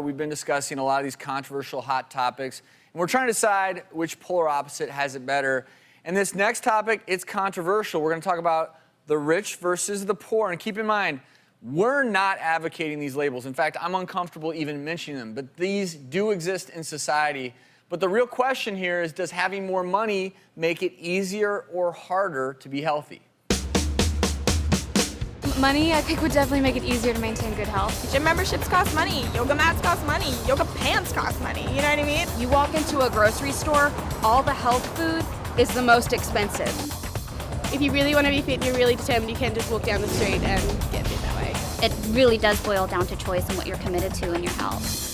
We've been discussing a lot of these controversial hot topics, and we're trying to decide which polar opposite has it better. And this next topic, it's controversial. We're going to talk about the rich versus the poor. And keep in mind, we're not advocating these labels. In fact, I'm uncomfortable even mentioning them, but these do exist in society. But the real question here is, does having more money make it easier or harder to be healthy? Money, I think, would definitely make it easier to maintain good health. Gym memberships cost money, yoga mats cost money, yoga pants cost money, you know what I mean? You walk into a grocery store, all the health food is the most expensive. If you really want to be fit and you're really determined, you can just walk down the street and get fit that way. It really does boil down to choice and what you're committed to in your health.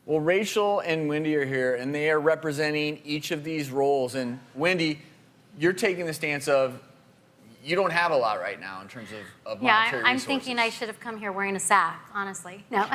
Well, Rachel and Wendy are here, and they are representing each of these roles. And Wendy, you're taking the stance of you don't have a lot right now in terms of monetary I'm resources. thinking I should have come here wearing a sack, honestly. No.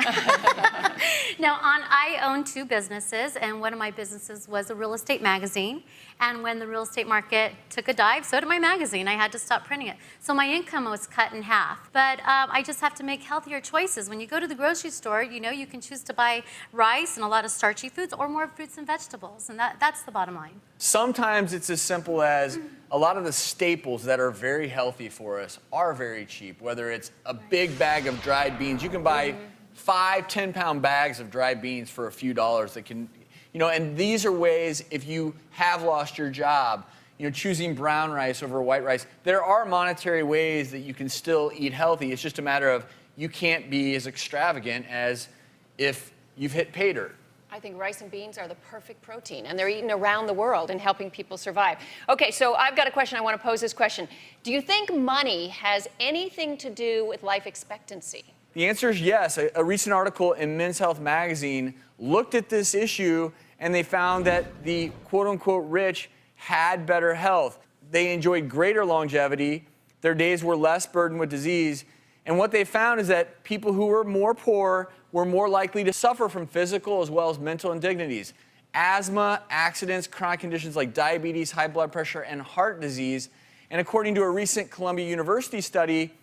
I own 2 businesses, and one of my businesses was a real estate magazine. And when the real estate market took a dive, so did my magazine. I had to stop printing it. So my income was cut in half. But I just have to make healthier choices. When you go to the grocery store, you know you can choose to buy rice and a lot of starchy foods or more fruits and vegetables. And that's the bottom line. Sometimes it's as simple as a lot of the staples that are very healthy for us are very cheap, whether it's a big bag of dried beans. You can buy 5, 10-pound bags of dried beans for a few dollars that can, and these are ways, if you have lost your job, choosing brown rice over white rice, there are monetary ways that you can still eat healthy. It's just a matter of you can't be as extravagant as if you've hit pay dirt. I think rice and beans are the perfect protein, and they're eaten around the world and helping people survive. Okay, so I've got a question. I want to pose this question. Do you think money has anything to do with life expectancy? The answer is yes. A recent article in Men's Health magazine looked at this issue, and they found that the quote-unquote rich had better health. They enjoyed greater longevity. Their days were less burdened with disease. And what they found is that people who were more poor were more likely to suffer from physical as well as mental indignities. Asthma, accidents, chronic conditions like diabetes, high blood pressure, and heart disease. And according to a recent Columbia University study,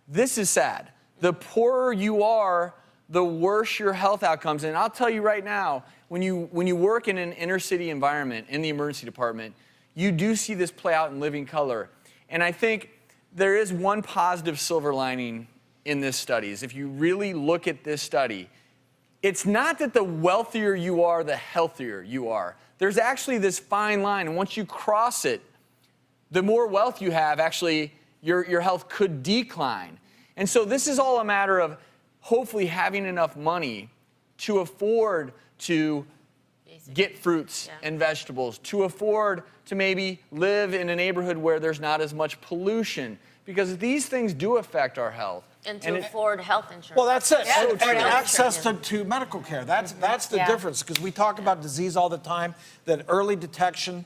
this is sad. The poorer you are, the worse your health outcomes. And I'll tell you right now, when you work in an inner city environment in the emergency department, you do see this play out in living color. And I think there is one positive silver lining in this study, is if you really look at this study, it's not that the wealthier you are, the healthier you are. There's actually this fine line, and once you cross it, the more wealth you have, actually, your health could decline. And so this is all a matter of hopefully having enough money to afford to get fruits and vegetables, to afford to maybe live in a neighborhood where there's not as much pollution, because these things do affect our health. And to afford health insurance. Well, that's it. Yeah. And access to medical care. That's the difference, because we talk about disease all the time, that early detection,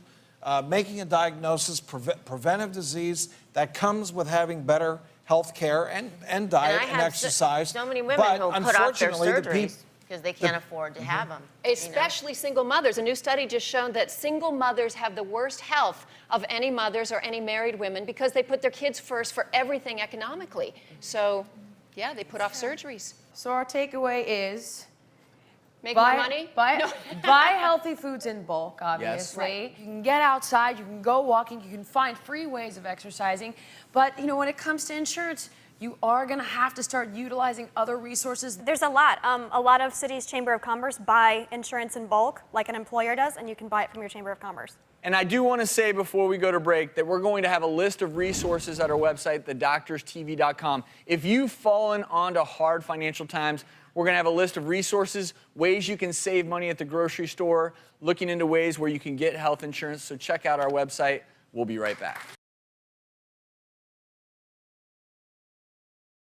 making a diagnosis, preventive disease, that comes with having better health care and diet and exercise. So many women who put off their surgeries because they can't afford to have them. Especially single mothers. A new study just shown that single mothers have the worst health of any mothers or any married women because they put their kids first for everything economically. So, yeah, they put off surgeries. So our takeaway is Make more money? Buy healthy foods in bulk, obviously. Yes. You can get outside, you can go walking, you can find free ways of exercising. But, when it comes to insurance, you are going to have to start utilizing other resources. There's a lot. A lot of cities' Chamber of Commerce buy insurance in bulk, like an employer does, and you can buy it from your Chamber of Commerce. And I do want to say before we go to break that we're going to have a list of resources at our website, thedoctorstv.com. If you've fallen onto hard financial times, we're going to have a list of resources, ways you can save money at the grocery store, looking into ways where you can get health insurance. So check out our website. We'll be right back.